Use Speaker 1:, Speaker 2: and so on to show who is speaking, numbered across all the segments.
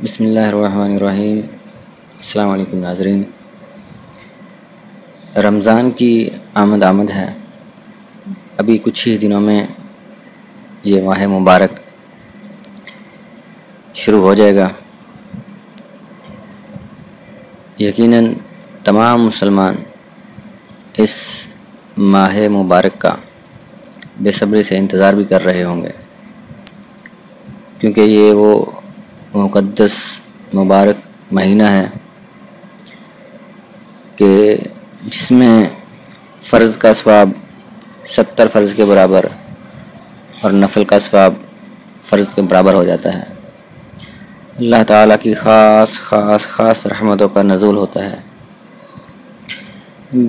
Speaker 1: بسم اللہ الرحمن الرحیم۔ السلام علیکم ناظرین۔ رمضان کی آمد ہے۔ ابھی کچھ ہی دنوں میں یہ ماہ مبارک شروع ہو جائے گا۔ یقیناً تمام مسلمان اس ماہ مبارک کا بے صبری سے انتظار بھی کر رہے ہوں گے، کیونکہ یہ وہ مقدس مبارک مہینہ ہے کہ جس میں فرض کا ثواب 70 فرض کے برابر اور نفل کا ثواب فرض کے برابر ہو جاتا ہے۔ اللہ تعالیٰ کی خاص رحمتوں کا نزول ہوتا ہے۔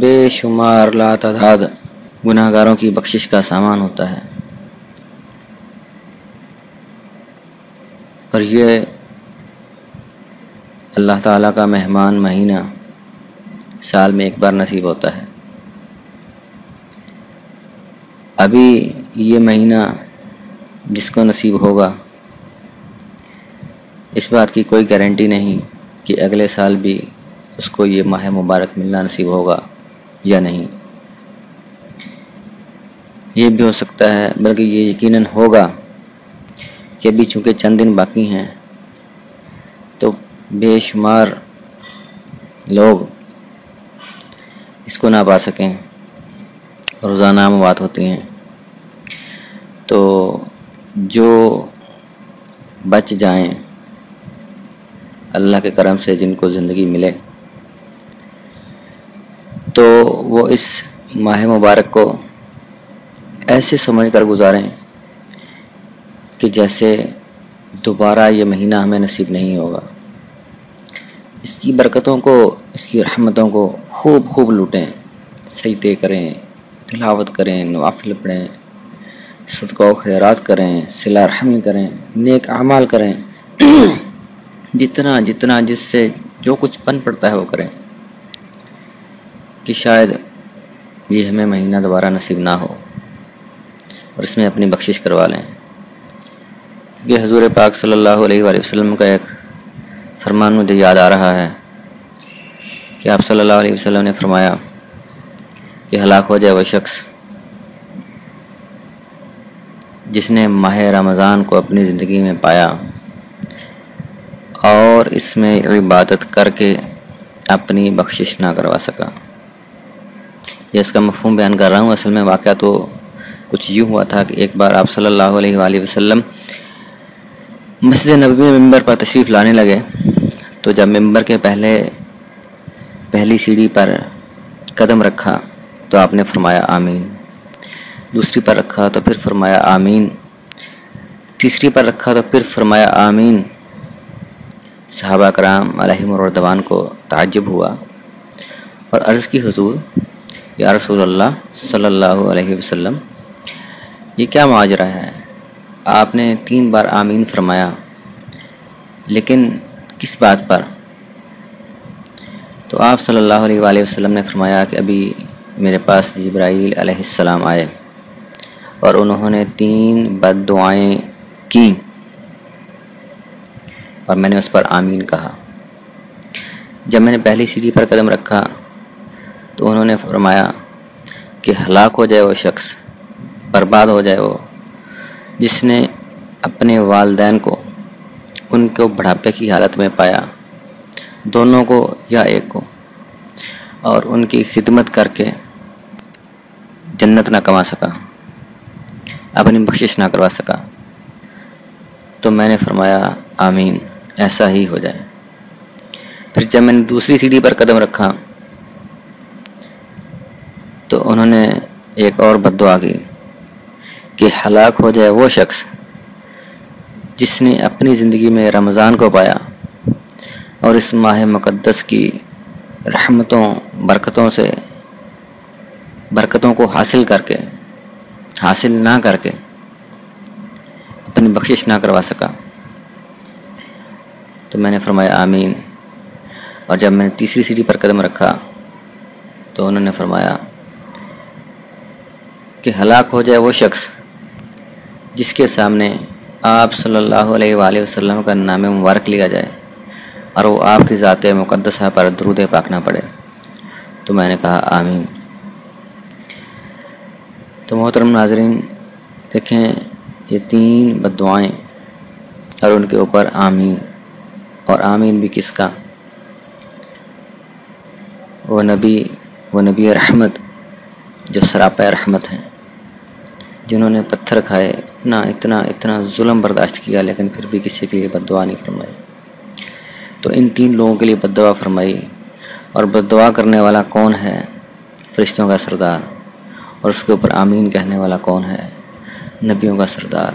Speaker 1: بے شمار لا تعداد گناہ گاروں کی بخشش کا سامان ہوتا ہے، اور یہ اللہ تعالیٰ کا مہمان مہینہ سال میں ایک بار نصیب ہوتا ہے۔ ابھی یہ مہینہ جس کو نصیب ہوگا، اس بات کی کوئی گارنٹی نہیں کہ اگلے سال بھی اس کو یہ ماہ مبارک ملنا نصیب ہوگا یا نہیں۔ یہ بھی ہو سکتا ہے، بلکہ یہ یقیناً ہوگا کہ ابھی چونکہ چند دن باقی ہیں تو بے شمار لوگ اس کو نہ پا سکیں، روزانہ اموات ہوتی ہیں۔ تو جو بچ جائیں اللہ کے کرم سے، جن کو زندگی ملے، تو وہ اس ماہ مبارک کو ایسے سمجھ کر گزاریں کہ جیسے دوبارہ یہ مہینہ ہمیں نصیب نہیں ہوگا۔ اس کی برکتوں کو، اس کی رحمتوں کو خوب لوٹیں، سجدے کریں، تلاوت کریں، نوافل پڑھیں، صدقہ و خیرات کریں، صلہ رحمی کریں، نیک اعمال کریں، جتنا جس سے جو کچھ بن پڑتا ہے وہ کریں، کہ شاید یہ ہمیں مہینہ دوبارہ نصیب نہ ہو اور اس میں اپنی بخشش کروا لیں۔ یہ حضور پاک صلی اللہ علیہ وآلہ وسلم کا ایک فرمان مجھے یاد آ رہا ہے کہ آپ صلی اللہ علیہ وسلم نے فرمایا کہ ہلاک ہو جائے وہ شخص جس نے ماہ رمضان کو اپنی زندگی میں پایا اور اس میں عبادت کر کے اپنی بخشش نہ کروا سکا۔ یہ اس کا مفہوم بیان کر رہا ہوں۔ اصل میں واقعہ تو کچھ یوں ہوا تھا کہ ایک بار آپ صلی اللہ علیہ وآلہ وسلم مسجد نبوی میں ممبر پر تشریف لانے لگے، تو جب ممبر کے پہلی سیڑھی پر قدم رکھا تو آپ نے فرمایا آمین، دوسری پر رکھا تو پھر فرمایا آمین، تیسری پر رکھا تو پھر فرمایا آمین۔ صحابہ کرام علیہم الرضوان کو تعجب ہوا اور عرض کی حضور یا رسول اللہ صلی اللہ علیہ وسلم، یہ کیا ماجرا ہے؟ آپ نے 3 بار آمین فرمایا، لیکن کس بات پر؟ تو آپ صلی اللہ علیہ وآلہ وسلم نے فرمایا کہ ابھی میرے پاس جبرائیل علیہ السلام آئے اور انہوں نے 3 بد دعائیں کی اور میں نے اس پر آمین کہا۔ جب میں نے پہلی سیڑھی پر قدم رکھا تو انہوں نے فرمایا کہ ہلاک ہو جائے وہ شخص، برباد ہو جائے وہ جس نے اپنے والدین کو ان کو بڑھاپے کی حالت میں پایا، دونوں کو یا ایک کو، اور ان کی خدمت کر کے جنت نہ کما سکا، اپنی بخشش نہ کروا سکا۔ تو میں نے فرمایا آمین، ایسا ہی ہو جائے۔ پھر جب میں نے دوسری سیڑھی پر قدم رکھا تو انہوں نے ایک اور بد دعا کی کہ ہلاک ہو جائے وہ شخص جس نے اپنی زندگی میں رمضان کو پایا اور اس ماہ مقدس کی رحمتوں برکتوں کو حاصل نہ کر کے اپنی بخشش نہ کروا سکا۔ تو میں نے فرمایا آمین، اور جب میں نے تیسری سیڑھی پر قدم رکھا تو انہوں نے فرمایا کہ ہلاک ہو جائے وہ شخص جس کے سامنے آپ صلی اللہ علیہ وآلہ وسلم کا نام مبارک لیا جائے اور وہ آپ کی ذات مقدسہ پر درود پاک نہ پڑے۔ تو میں نے کہا آمین۔ تو محترم ناظرین دیکھیں، یہ 3 بد دعائیں اور ان کے اوپر آمین، اور آمین بھی کس کا؟ وہ نبی رحمت جو سراپا رحمت ہیں، جنہوں نے پتھر کھائے، اتنا ظلم برداشت کیا، لیکن پھر بھی کسی کے لیے بد دعا نہیں فرمائی۔ تو ان 3 لوگوں کے لیے بد دعا فرمائی۔ اور بد دعا کرنے والا کون ہے؟ فرشتوں کا سردار۔ اور اس کے اوپر آمین کہنے والا کون ہے؟ نبیوں کا سردار،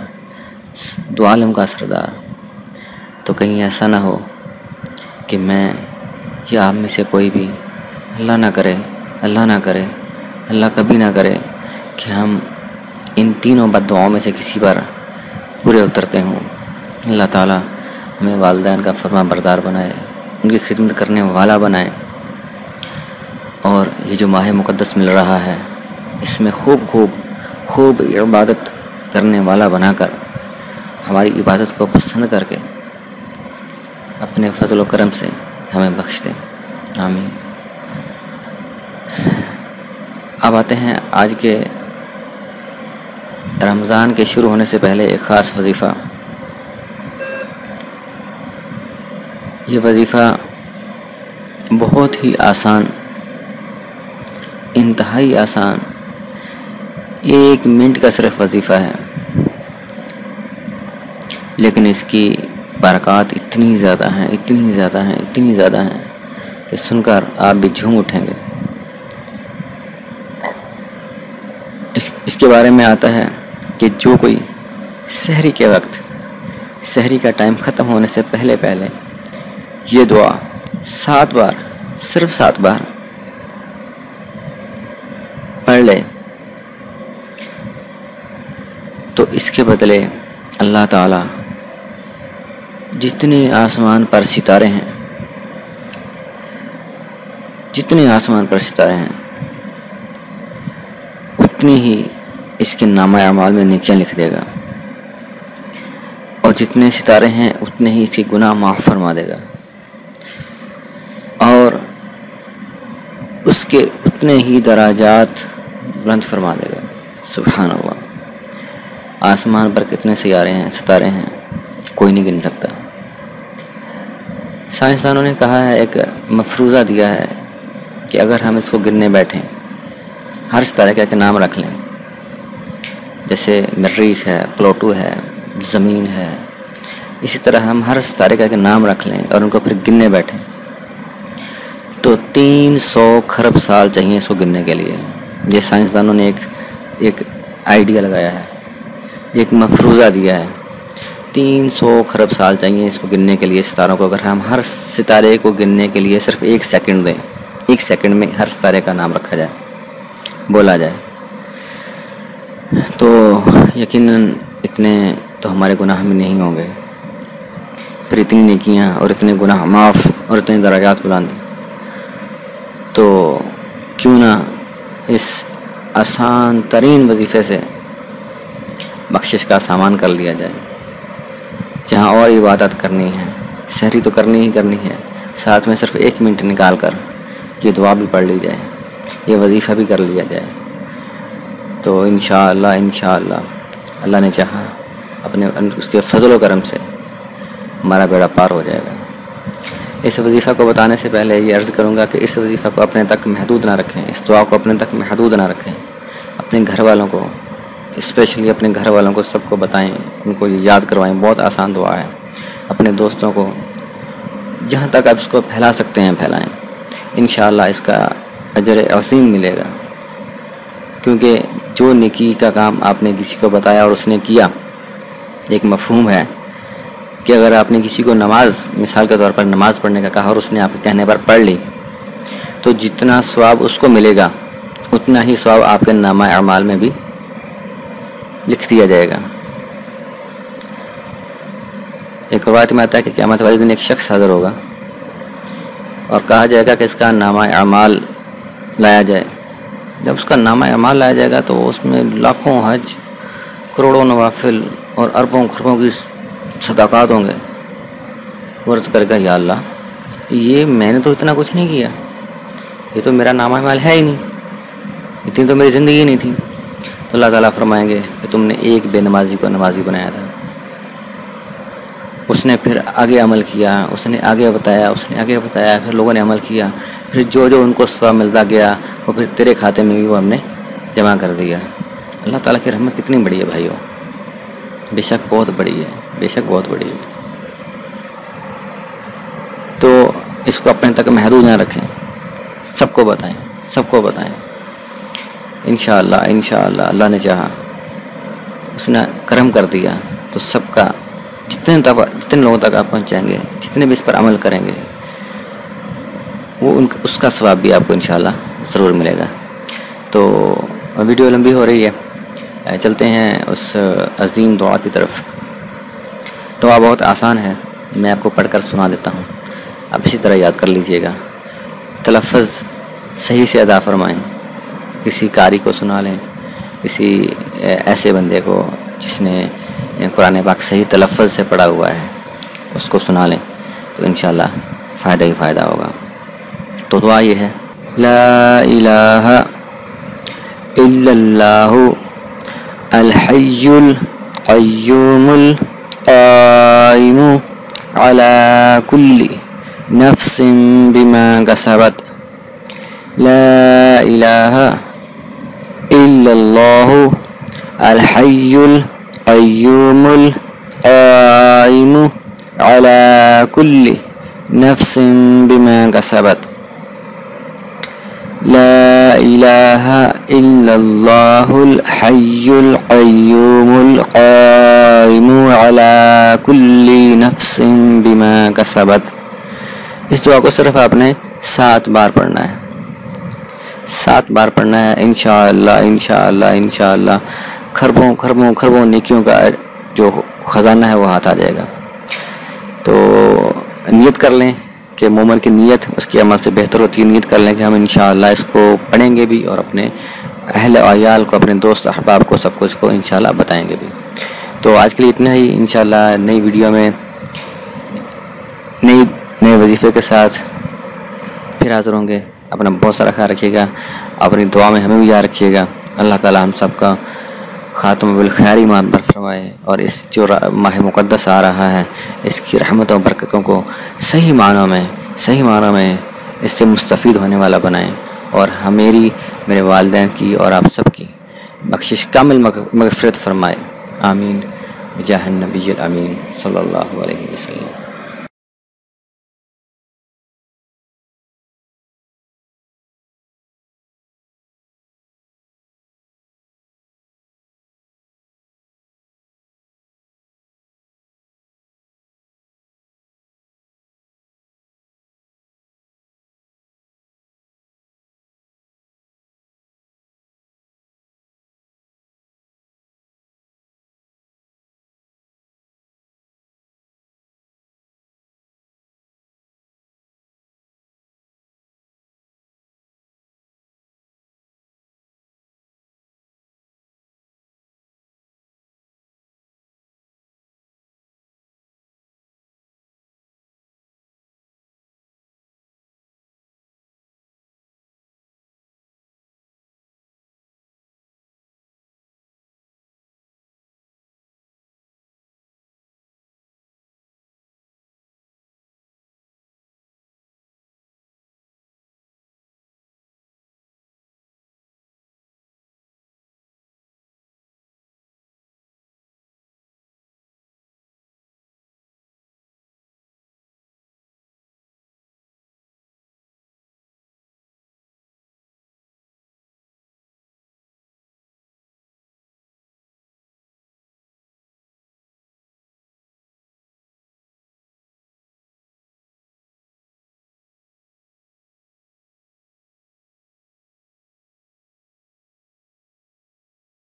Speaker 1: دو عالم کا سردار۔ تو کہیں ایسا نہ ہو کہ میں یا آپ میں سے کوئی بھی، اللہ نہ کرے، اللہ کبھی نہ کرے کہ ہم ان 3 بد دعاؤں میں سے کسی پر پورے اترتے ہوں۔ اللہ تعالیٰ ہمیں والدین کا فرما بردار بنائے، ان کی خدمت کرنے والا بنائے، اور یہ جو ماہ مقدس مل رہا ہے اس میں خوب عبادت کرنے والا بنا کر، ہماری عبادت کو پسند کر کے اپنے فضل و کرم سے ہمیں بخش دے، آمین۔ اب آتے ہیں آج کے رمضان کے شروع ہونے سے پہلے ایک خاص وظیفہ۔ یہ وظیفہ بہت ہی آسان، انتہائی آسان، 1 منٹ کا صرف وظیفہ ہے، لیکن اس کی برکات اتنی زیادہ ہیں کہ سن کر آپ بھی جھوم اٹھیں گے۔ اس کے بارے میں آتا ہے کہ جو کوئی سحری کے وقت، سحری کا ٹائم ختم ہونے سے پہلے یہ دعا 7 بار، صرف 7 بار پڑھ لے، تو اس کے بدلے اللہ تعالیٰ جتنے آسمان پر ستارے ہیں، اتنی ہی اس کے نامہ اعمال میں نیکیاں لکھ دے گا، اور جتنے ستارے ہیں اتنے ہی اس کے گناہ معاف فرما دے گا، اور اس کے اتنے ہی درجات بلند فرما دے گا۔ سبحان اللہ۔ آسمان پر کتنے ستارے ہیں کوئی نہیں گن سکتا۔ سائنسدانوں نے کہا ہے، ایک مفروضہ دیا ہے کہ اگر ہم اس کو گننے بیٹھیں، ہر ستارے کا ایک نام رکھ لیں، جیسے مریخ ہے، پلوٹو ہے، زمین ہے، اسی طرح ہم ہر ستارے کا ایک نام رکھ لیں اور ان کو پھر گننے بیٹھیں، تو 300 کھرب سال چاہیے اس کو گننے کے لیے۔ یہ سائنسدانوں نے ایک آئیڈیا لگایا ہے، ایک مفروضہ دیا ہے، 300 کھرب سال چاہیے اس کو گننے کے لیے ستاروں کو۔ اگر ہم ہر ستارے کو گننے کے لیے صرف 1 سیکنڈ دیں، 1 سیکنڈ میں ہر ستارے کا نام رکھا جائے، بولا جائے، تو یقیناً اتنے تو ہمارے گناہ میں نہیں ہوں گے، پھر اتنی نیکیاں اور اتنے گناہ معاف اور اتنے درجات بلند۔ تو کیوں نہ اس آسان ترین وظیفے سے بخشش کا سامان کر لیا جائے۔ جہاں اور عبادت کرنی ہے، سحری تو کرنی ہے، ساتھ میں صرف 1 منٹ نکال کر یہ دعا بھی پڑھ لی جائے، یہ وظیفہ بھی کر لیا جائے، تو انشاءاللہ اللہ نے چاہا اپنے اس کے فضل و کرم سے ہمارا بیڑا پار ہو جائے گا۔ اس وظیفہ کو بتانے سے پہلے یہ عرض کروں گا کہ اس وظیفہ کو اپنے تک محدود نہ رکھیں، اس دعا کو اپنے تک محدود نہ رکھیں، اپنے گھر والوں کو، اسپیشلی اپنے گھر والوں کو سب کو بتائیں، ان کو یہ یاد کروائیں۔ بہت آسان دعا ہے، اپنے دوستوں کو جہاں تک آپ اس کو پھیلا سکتے ہیں پھیلائیں، انشاءاللہ اس کا اجر عظیم ملے گا، کیونکہ جو نیکی کا کام آپ نے کسی کو بتایا اور اس نے کیا، ایک مفہوم ہے کہ اگر آپ نے کسی کو نماز، مثال کے طور پر نماز پڑھنے کا کہا اور اس نے آپ کے کہنے پر پڑھ لی، تو جتنا ثواب اس کو ملے گا اتنا ہی ثواب آپ کے نامہ اعمال میں بھی لکھ دیا جائے گا۔ ایک روایت میں آتا ہے کہ قیامت والے دن ایک شخص حاضر ہوگا اور کہا جائے گا کہ اس کا نامہ اعمال لایا جائے۔ جب اس کا نامہ اعمال لایا جائے گا تو اس میں لاکھوں حج، کروڑوں نوافل اور اربوں خربوں کی صدقات ہوں گے۔ وہ عرض کرے گا، یا اللہ یہ میں نے تو اتنا کچھ نہیں کیا، یہ تو میرا نامہ اعمال ہے ہی نہیں، اتنی تو میری زندگی نہیں تھی۔ تو اللہ تعالیٰ فرمائیں گے کہ تم نے ایک بے نمازی کو نمازی بنایا تھا، اس نے پھر آگے عمل کیا، اس نے آگے بتایا، پھر لوگوں نے عمل کیا، پھر جو جو ان کو ثواب ملتا گیا وہ پھر تیرے کھاتے میں بھی وہ ہم نے جمع کر دیا۔ اللہ تعالیٰ کی رحمت کتنی بڑی ہے بھائیوں، بے شک بہت بڑی ہے، بے شک بہت بڑی ہے۔ تو اس کو اپنے تک محدود نہ رکھیں، سب کو بتائیں۔ انشاءاللہ اللہ نے چاہا، اس نے کرم کر دیا تو سب کا جتنے لوگوں تک آپ پہنچائیں گے، جتنے بھی اس پر عمل کریں گے، وہ اس کا ثواب بھی آپ کو انشاءاللہ ضرور ملے گا۔ تو ویڈیو لمبی ہو رہی ہے، چلتے ہیں اس عظیم دعا کی طرف۔ دعا بہت آسان ہے، میں آپ کو پڑھ کر سنا دیتا ہوں، آپ اسی طرح یاد کر لیجئے گا، تلفظ صحیح سے ادا فرمائیں۔ کسی قاری کو سنا لیں، کسی ایسے بندے کو جس نے قرآن پاک صحیح تلفظ سے پڑھا ہوا ہے، اس کو سنا لیں تو انشاءاللہ فائدہ ہی فائدہ ہوگا۔ تو دعا یہ ہے، لا الہ الا اللہ الحی القیوم القائم علی کل نفس بما کسبت، لا الہ الا اللہ الحی القیوم القائم علی کل نفس بما کسبت، لا الہ الا اللہ الحی القیوم القائم علی کل نفس بما کسبت۔ اس دعا کو صرف آپ نے 7 بار پڑھنا ہے، 7 بار پڑھنا ہے، انشاءاللہ خربوں نیکیوں کا جو خزانہ ہے وہ ہاتھ آ جائے گا۔ تو نیت کر لیں کہ مومن کی نیت اس کے عمل سے بہتر ہوتی ہے، نیت کر لیں کہ ہم انشاءاللہ اس کو پڑھیں گے بھی اور اپنے اہل و عیال کو، اپنے دوست احباب کو، سب کو اس کو انشاءاللہ بتائیں گے بھی۔ تو آج کے لیے اتنا ہی، انشاءاللہ نئی ویڈیو میں نئے وظیفے کے ساتھ پھر حاضر ہوں گے۔ اپنا بہت سارا خیال رکھیے گا، اپنی دعا میں ہمیں بھی یاد رکھیے گا۔ اللہ تعالی ہم سب کا خاتمہ بالخیر ایمان پر فرمائے، اور اس جو ماہ مقدس آ رہا ہے اس کی رحمتوں و برکتوں کو صحیح معنوں میں اس سے مستفید ہونے والا بنائیں، اور میرے والدین کی اور آپ سب کی بخشش کامل مغفرت فرمائے، آمین بجاہ النبی الامین صلی اللہ علیہ وسلم۔